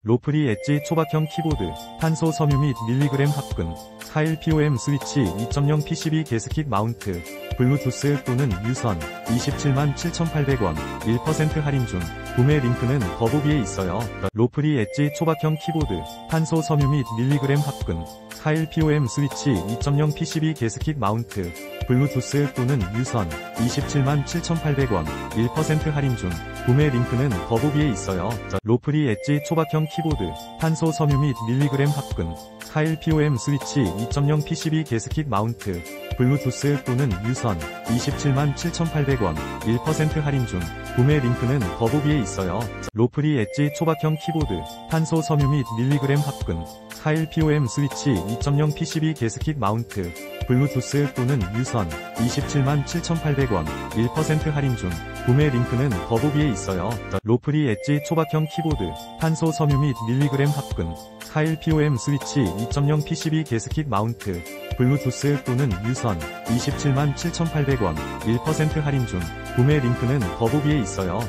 로프리 엣지 초박형 키보드, 탄소 섬유 및 밀리그램 합금, 4일 POM 스위치 2.0 PCB 게스킷 마운트, 블루투스 또는 유선, 277,7,800원, 1% 할인 중, 구매 링크는 더보기에 있어요. 로프리 엣지 초박형 키보드, 탄소 섬유 및 밀리그램 합금, 4일 POM 스위치 2.0 PCB 게스킷 마운트, 블루투스 또는 유선, 277,7,800원, 1% 할인 중, 구매 링크는 더보기에 있어요. 로프리 엣지 초박형 키보드, 탄소 섬유 및 밀리그램 합금, 4일 POM 스위치 2.0 PCB 게스킷 마운트, 블루투스 또는 유선, 277,7,800원, 1% 할인 중, 구매 링크는 더보기에 있어요. 로프리 엣지 초박형 키보드, 탄소 섬유 및 밀리그램 합금, 4일 POM 스위치 2.0 PCB 게스킷 마운트, 블루투스 또는 유선, 277,7,800원, 1% 할인 중, 구매 링크는 더보기에 있어요. 로프리 엣지 초박형 키보드, 탄소 섬유 및 밀리그램 합금, 4일 POM 스위치 2.0 PCB 게스킷 마운트, 블루투스 또는 유선, 277,800원, 1% 할인 중, 구매 링크는 더보기에 있어요.